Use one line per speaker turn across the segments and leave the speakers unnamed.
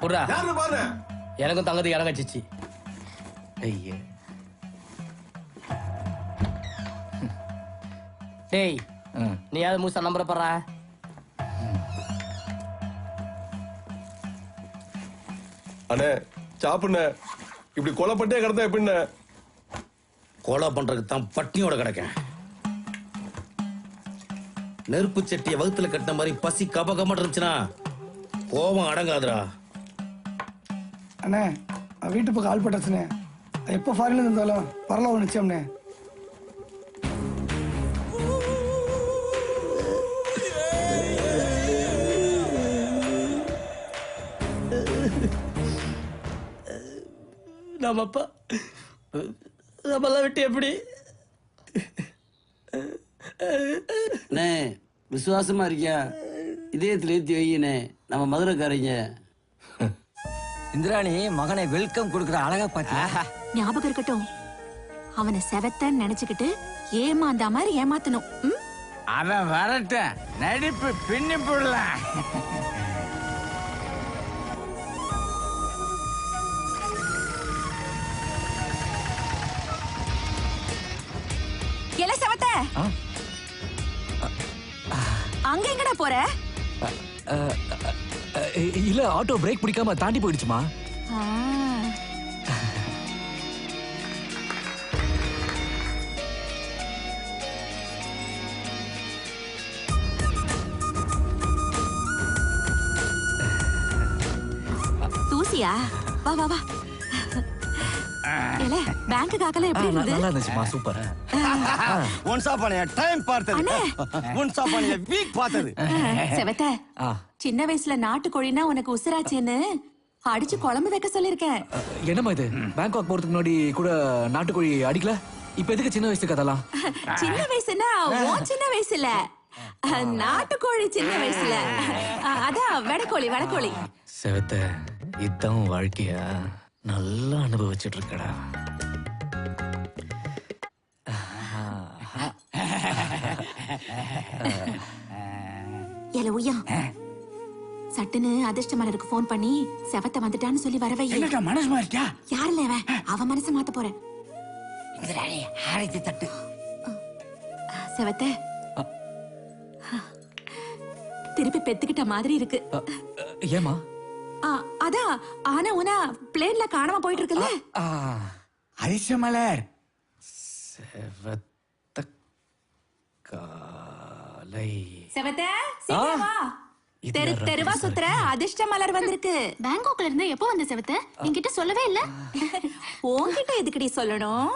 குடுறா.
யாரு பாரு.
எனக்கும் தங்கத்துக்கு இடம் கட்சிச்சு. ஐயே டேய், நீ யாவது மூசா நம்புற போறா?
அண்ணே சாப்பிடுண்ணே. இப்படி கொலை பட்டே கிடந்தா எப்படிண்ணே?
கொலை பண்றதுக்கு தான் பட்டினியோட கிடக்கேன். நெருப்பு சட்டியை வகுத்துல கட்டின மாதிரி பசி கபகம இருந்துச்சுன்னா கோபம் அடங்காதுடா.
அண்ணே வீட்டு பக்கம் ஆள் பட்டாச்சுண்ணே. எப்போ ஃபாரின்ல இருந்தாலும் வரலாம் ஒரு நிச்சயம்ண்ணே.
நம்மப்பா நம்மெல்லாம் விட்டு எப்படி?
விசுவாசமா இருக்கியா? இதயத்துல ஏத்தி வையினே. நம்ம மதுரைக்காரங்க.
இந்திராணி மகனை வெல்கம் கொடுக்குற அழகா பாத்தியா?
ஞாபகம் இருக்கட்டும், அவனை செவத்தன்னு நினைச்சுக்கிட்டு ஏமாந்த மாதிரி ஏமாத்தணும்.
அவன் வரட்டும், நடிப்பு பின்னி போடலாம்.
எல செவத்த, அங்க எங்கடா போற?
இல்ல, ஆட்டோ பிரேக் பிடிக்காம தாண்டி போயிடுச்சுமா.
தூசியா? வா வா வா. எல பேங்க் காக்கல எப்படி இருந்தது?
நல்லா இருந்துச்சுமா, super.
Once upon a time பார்த்தது, ஒன்ஸ் அப்பான் எ வீக் பார்த்தது.
செவத்த, சின்ன வயசுல நாட்டுக்கோழினா உனக்கு உசுராச்சேன்னு அடிச்சு குழம்பு வைக்க சொல்லிருக்கேன்.
என்னம்மா இது? பேங்காக் போறதுக்கு முன்னாடி கூட நாட்டுக்கோழி அடிக்கல, இப்ப எதுக்கு சின்ன வயசு கதெல்லாம்?
சின்ன வயசுனா உன் சின்ன வயசுல, நாட்டுக்கோழி சின்ன வயசுல. அதான் வெடக்கோழி வெடக்கோழி.
செவத்த, இதான் வாழ்க்கையா? நல்லா அனுபவிச்சுட்டு இருக்கடா.
எல உய்யா, சட்டுன்னு அதிர்ஷ்டமலருக்கு போன் பண்ணி செவத்த வந்துட்டான்னு சொல்லி வரவை.
மனசு மாறிட்டா?
யாருல அவன்? அவன் மனசை மாத்த போறேன்.
இந்திராணி ஆரத்தி தட்டு.
செவத்த, திருப்பி பெத்துக்கிட்ட மாதிரி இருக்கு.
ஏமா?
அதான் ஆனா உனா பிளேன்ல காணாம போயிட்டு இருக்குல்ல.
அதிர்ஷ்டமலர்
செவத்த காலை.
செவத்த, சீக்கிரம் வா. தெரு தெருவா சுத்துற அதிர்ஷ்டமலர் வந்திருக்கு.
பேங்காக்ல இருந்து எப்போ வந்த செவத்த? என்கிட்ட சொல்லவே இல்ல.
உன்கிட்ட எதுக்கடி சொல்லணும்?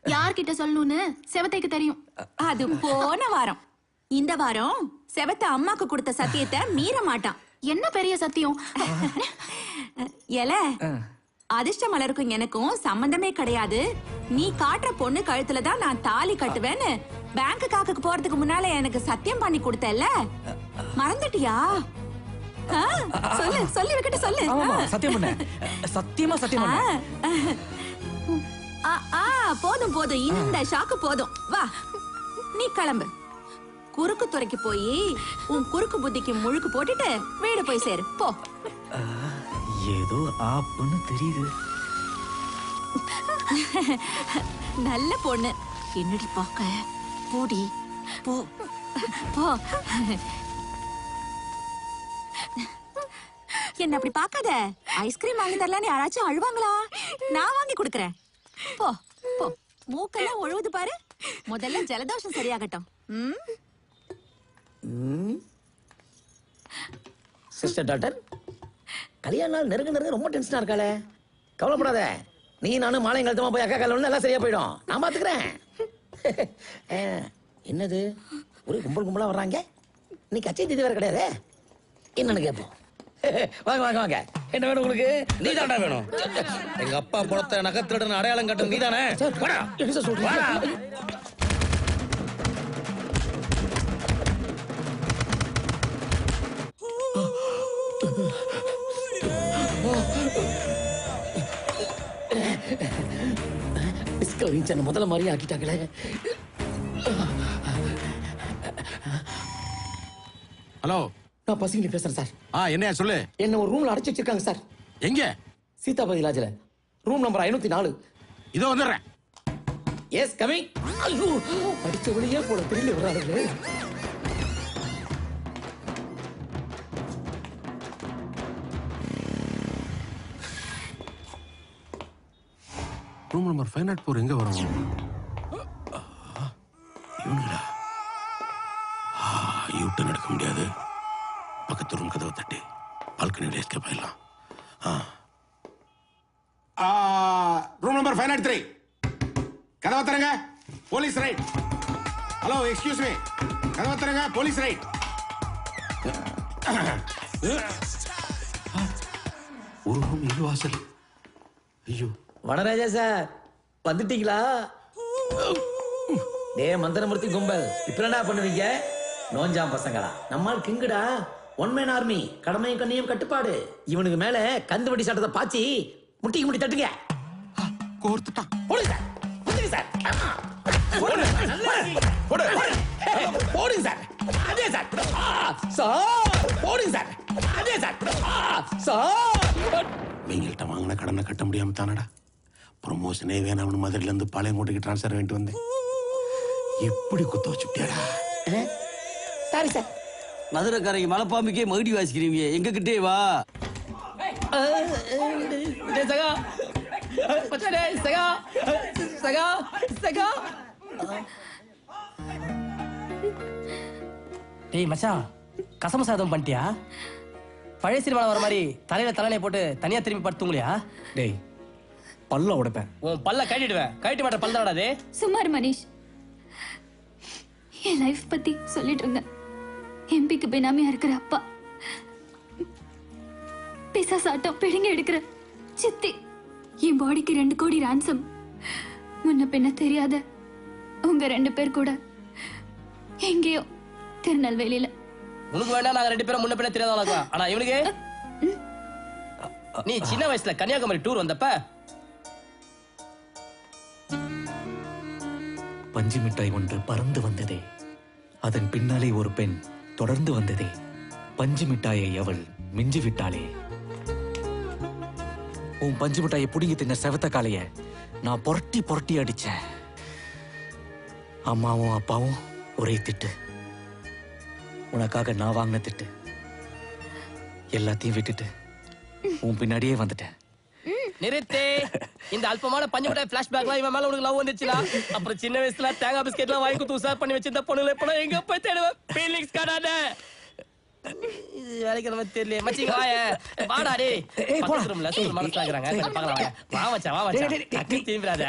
யார்கிட்ட சொல்லணும்னு செவத்தைக்கு தெரியும்.
அது போன வாரம். இந்த வாரம் செவத்த அம்மாக்கு கொடுத்த சத்தியத்தை மீற மாட்டான்.
என்ன பெரிய சத்தியம்?
எல, அதிர்ஷ்ட மலருக்கும் எனக்கும் சம்பந்தமே கிடையாது. நீ காட்டுற பொண்ணு கழுத்துல தான் நான் தாலி கட்டுவேன்னு பேங்க் காக்குக்கு போறதுக்கு முன்னால எனக்கு சத்தியம் பண்ணி கொடுத்தல, மறந்துட்டியா? சொல்லு, சொல்லி வைக்கிட்ட சொல்லு.
சத்தியம் பண்ண. சத்தியமா சத்தியம் பண்ண.
போதும் போதும், இந்த ஷாக்கு போதும். வா, நீ கிளம்பு. குறுக்கு துறைக்கு போய் உன் குறுக்கு புத்திக்கு முழுக்கு போட்டுட்டு வீடு போய் சேரு போ.
ஏதோ ஆப்புன்னு தெரியுது.
நல்ல பொண்ணு. என்னடி பாக்க? போடி போ போ. என்ன அப்படி பாக்காத. ஐஸ்கிரீம் வாங்கி தரலான்னு யாராச்சும் அழுவாங்களா? நான் வாங்கி கொடுக்கறேன். போ போ. மூக்கெல்லாம் ஒழுகுது பாரு. முதல்ல ஜலதோஷம் சரியாகட்டும்.
சிஸ்டர் டாக்டர், கல்யாண நாள் நெருங்க ரொம்ப டென்ஷனா இருக்காளே. கவலைப்படாத, நீ நானும் மாலை கழுத்தமா போய் அக்கா கால எல்லாம் சரியா போயிடும். நான் பாத்துக்கிறேன். என்னது ஒரு கும்பல் கும்பலா வர்றாங்க? நீ கச்சை தீதி வேற கிடையாது. என்னன்னு கேட்போம். வாங்க வாங்க வாங்க. என்ன வேணும் உங்களுக்கு? நீ தாண்டா வேணும். எங்க அப்பா படத்தை நகத்திரடன் அடையாளம் கட்டும் நீ தானே? முதல்ல மாதிரி ஆக்கிட்டாங்களே.
ஹலோ,
நான் பசிங்க பேசுறேன் சார்.
என்னையா சொல்லு.
என்ன ஒரு ரூம்ல அடைச்சு வச்சிருக்காங்க சார். எங்க? சீதாபதி லாட்ஜ்ல ரூம் நம்பர் 504. இதோ வந்துடுறேன். Yes coming. ஐயோ அடிச்ச வழியே போல திரும்பி வர்றாரு.
ரூம் நம்பர் 504 எங்க வரும்? இவனுங்களா? யூட்டன் எடுக்க முடியாது. பக்கத்து ரூம் கதவை தட்டி பால்கனியில் எஸ்கேப் ஆயிடலாம். ரூம் நம்பர் 503 கதவை தரங்க. Police right. Hello excuse me, கதவை தரங்க. Police right. ஒரு ரூம் இது வாசல். ஐயோ
வனராஜா சார் வந்துட்டீங்களா? டே மந்திரமூர்த்தி கும்பல் இப்ப என்ன பண்ணுவீங்க? நோஞ்சாம் பசங்களா? நம்மால் கிங்குடா, ஒன் மேன் ஆர்மி, கடமையும் கண்ணியும் கட்டுப்பாடு. இவனுக்கு மேல கந்துவட்டி சட்டத்தை பாச்சி முட்டிக்கு முட்டி தட்டுங்க.
கோர்த்துட்டான்.
போடுங்க சார், போடுங்க சார், போடுங்க சார், அதே சார், சார் போடுங்க சார், அதே சார், சார்.
வெயில்கிட்ட வாங்கின கடனை கட்ட முடியாம தானடா ப்ரொமோஷனே வேணாம்னு மதுரையில இருந்து பாளையங்கோட்டைக்கு டிரான்ஸ்ஃபர் வேண்டி வந்தேன். எப்படி குத்த வச்சுட்டியாடா?
Sorry sir.
மதுரைக்காரங்க மலைப்பாம்புக்கே மகுடி வாசிக்கிறீங்க, எங்க கிட்டே வா.
சகா சகா சகா சகா. டேய் மச்சான், கசம சாதம் பண்ணிட்டியா? பழைய சினிமாவில் வர மாதிரி தலையில போட்டு தனியா திரும்பி படுத்துங்களையா?
டேய் பல்ல உடைப்பேன். உன்
பல்ல கட்டிடுவேன். கட்டி மாட்ட பல்லடாதே.
சுமார் மனிஷ், என் லைஃப் பத்தி சொல்லிட்டு இருந்தேன். எம்பிக்கு பினாமியா இருக்கிற அப்பா, பிசாசாட்டம் பிடிங்க எடுக்கிற சித்தி, என் பாடிக்கு 2 கோடி ரான்சம். முன்ன பின்ன தெரியாத உங்க 2 பேர் கூட எங்கேயோ திருநெல்வேலியில.
உனக்கு வேண்டாம், நாங்க 2 பேரும் முன்ன பின்ன தெரியாத. ஆனா இவனுக்கு நீ சின்ன வயசுல கன்னியாகுமரி டூர் வந்தப்ப
பஞ்சு மிட்டாய் ஒன்று பறந்து வந்ததே, அதன் பின்னாலே ஒரு பெண் தொடர்ந்து வந்ததே, பஞ்சு மிட்டாயை அவள் மிஞ்சி விட்டாளே. உன் பஞ்சு மிட்டாயை புடுங்கி தின்ன செவத்த காலைய நான் புரட்டி புரட்டி அடிச்சேன். அம்மாவும் அப்பாவும் ஒரே திட்டு. உனக்காக நான் வாங்கின திட்டு. எல்லாத்தையும் விட்டுட்டு உன் பின்னாடியே வந்துட்டேன்.
நிறுத்தே. இந்த அல்பமான பஞ்சு மிட்டாய் பிளாஷ்பேக்லாம் இவன் மேல உனக்கு லவ் வந்துச்சுல. அப்புறம் சின்ன வயசுல தேங்காய் பிஸ்கெட்லாம் வாங்கி கொடுத்து உசார் பண்ணி வச்சிருந்த பொண்ணுல எப்ப எங்க போய் தேடுவேன்? ஃபீலிங்ஸ் காடாத வேலைக்கு நம்ம தெரியல. மச்சிங்க வாய வாடா டேய். பாத்ரூம்ல சூப்பர் மனசு ஆகுறாங்க. பார்க்கலாம் வா மச்சான், வா மச்சான். டக்கு தீம்ராத.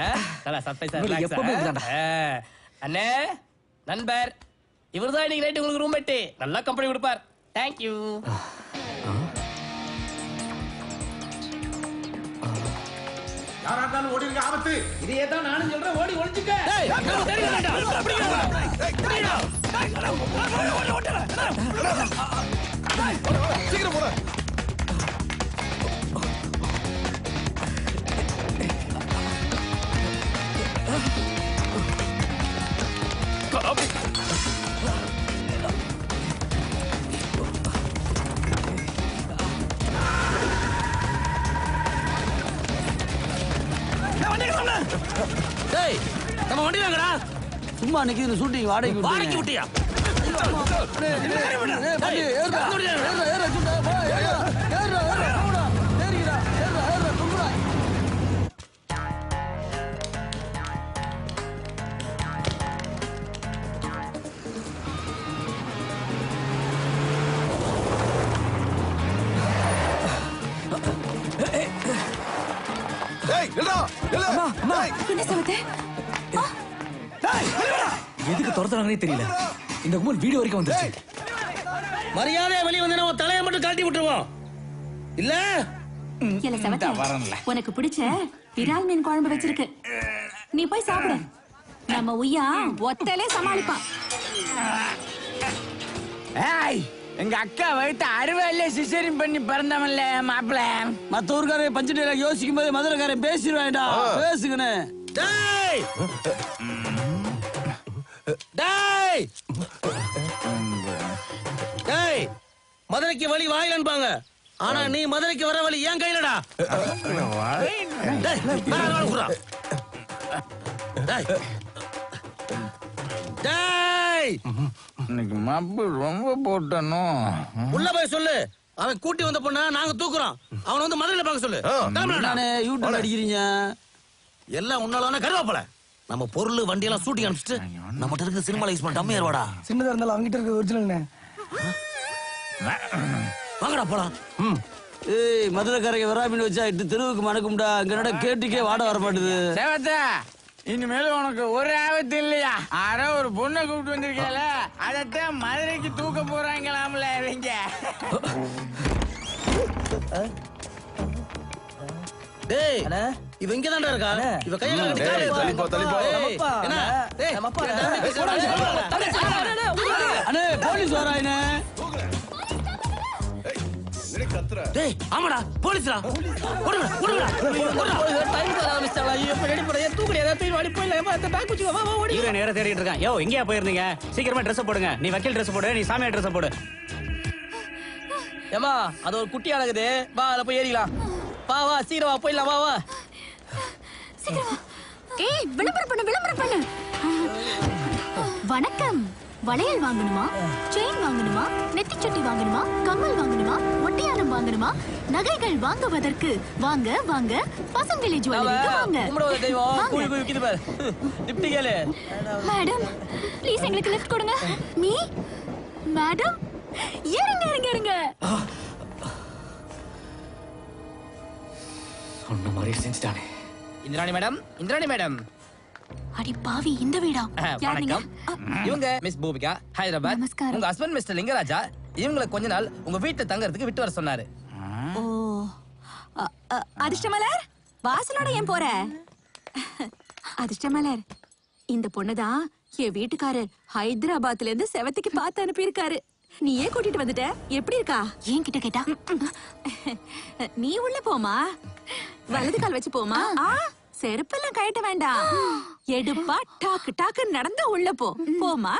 நல்லா சர்ப்ரைஸா ரிலாக்ஸ். அண்ணே நண்பர் இவர்தான் இன்னைக்கு நைட் உங்களுக்கு ரூம்மேட். நல்லா கம்பெனி கொடுப்பார். Thank you.
யாராட்டாலும் ஓடி இருக்க ஆபத்து.
இதையே தான் நானும் சொல்றேன், ஓடி ஒளிஞ்சுக்க.
சீக்கிரம் போட.
டேய் நம்ம வண்டி வாங்கடா.
சும்மா நிக்கிற ஷூட்டிங் வாடகைக்கு
விட்டியா?
என்ன செவத்தே?
எதுக்கு துரத்துறாங்கன்னே தெரியல. இந்த கும்பல் வீடியோ வரைக்கும் வந்துருச்சு.
மரியாதையா வெளியே வந்து நம்ம தலையை மட்டும் கழட்டி விட்டுருவோம். இல்ல
இல்ல செவத்தே, உனக்கு பிடிச்ச விரால் மீன் குழம்பு வச்சிருக்கு, நீ போய் சாப்பிடு. நம்ம உய்யா ஒத்தலே சமாளிப்பான்.
ஏய், எங்க அக்கா வயிற்று அறுவையில சிசேரியன் பண்ணி பிறந்தவன்ல மாப்பிள்ள.
மத்த ஊருக்காரன் பஞ்சு டைலாக் யோசிக்கும் போது மதுரைக்காரன் பேசிடுவாடா. பேசுகண்ணே.
டேய் டேய் டேய், மதுரைக்கு வழி வாயிலன்பாங்க. ஆனா நீ மதுரைக்கு வர வழி என் கையிலடா.
இன்னைக்கு மப்பு ரொம்ப போட்டனோ.
உள்ள போய் சொல்லு, அவன் கூட்டி வந்த பொண்ண நாங்க தூக்குறோம். அவனை வந்து மதுரையில பார்க்க சொல்லு.
நானே யூடியூப் அடிக்கிறீங்க.
எல்லாம் உன்னால கருவாப்பல. நம்ம பொருள் வண்டி எல்லாம் சூட்டி அனுப்பிச்சிட்டு நம்மகிட்ட இருக்க சினிமால யூஸ் பண்ண டம்மி ஏறுவாடா.
சின்னதா இருந்தாலும் அவங்கிட்ட இருக்க ஒரிஜினல்ண்ணே.
வாங்கடா போலாம்.
ஏய் மதுரைக்காரங்க வராமின்னு வச்சா இட்டு தெருவுக்கு மணக்கும்டா. இங்க கேட்டுக்கே வாட வர மாட்டுது. சேவத்தா இனிமேல உனக்கு ஒரு ஆபத்து இல்லையா? ஆனா ஒரு பொண்ணை கூப்பிட்டு வந்திருக்கல, அதத்தான் மதுரைக்கு தூக்க போறாங்களாம்ல இவங்க.
டேய் இவ இங்க தான்டா இருக்கா? இவ கையில கட்டி
தள்ளிப்போ.
என்ன? டேய்
அண்ணே போலீஸ் வராயினே.
டேய் ஆமாடா போலீஸ்டா. ஓடுடா ஓடுடா
டைம் தர ஆரம்பிச்சாளா? இப்ப ரெடி பண்ணி தூக்குறீ. ஏதா தூக்கி வாடி போயில. அந்த பேக் குச்சி வா வா ஓடி.
நேரா தேடிட்டு இருக்கான். யோ எங்கயா போயிருந்தீங்க? சீக்கிரமா Dress போடுங்க. நீ வக்கீல் Dress போடு, நீ சாமியார் Dress போடு.
ஏமா அது ஒரு குட்டி அழகுது. வா அதுல போய் ஏறிக்கலாம். வா வா சீக்கிரம் வா போயிடலாம். வா வா
சீக்கிரம். ஏய் விளம்பரம் பண்ணு. வணக்கம். வளையல் வாங்கணுமா, செயின் வாங்கணுமா, நெத்திச்சட்டி வாங்கணுமா, கம்மல் வாங்கணுமா, ஒட்டியானம் வாங்கணுமா, நகைகள் வாங்குவதற்கு வாங்க வாங்க பசங்களே ஜுவல்லரிக்கு வாங்க.
கும்பிடுவத தெய்வம் கூவி கூவி விக்குது பாரு. லிஃப்ட் கேளு.
மேடம் ப்ளீஸ் எங்களுக்கு லிஃப்ட் கொடுங்க. நீ மேடம் ஏறுங்க.
சொன்ன மாதிரி செஞ்சுட்டானே.
இந்திராணி மேடம்.
அடி பாவி, இந்த வீடா? யார் நீங்க?
இவங்க மிஸ் பூபிகா, ஹைதராபாத்.
நமஸ்காரம்.
உங்க ஹஸ்பண்ட் மிஸ்டர் லிங்கராஜா இவங்களை கொஞ்ச நாள் உங்க வீட்டுல தங்கறதுக்கு விட்டு வர சொன்னாரு.
ஓ அதிர்ஷ்டமலர், வாசலோட ஏன் போற? அதிர்ஷ்டமலர், இந்த பொண்ணுதான் என் வீட்டுக்காரர் ஹைதராபாத்ல இருந்து செவத்துக்கு பார்த்து அனுப்பியிருக்காரு. நீயே கூட்டிட்டு வந்துட்ட. எப்படி இருக்கா?
ஏன் கிட்ட கேட்டா?
நீ உள்ள போமா, வலது கால் வச்சு போமா. செருப்பெல்லாம் கழட்ட வேண்டாம். எடுப்பா டாக்கு டாக்கு நடந்து உள்ள போமா.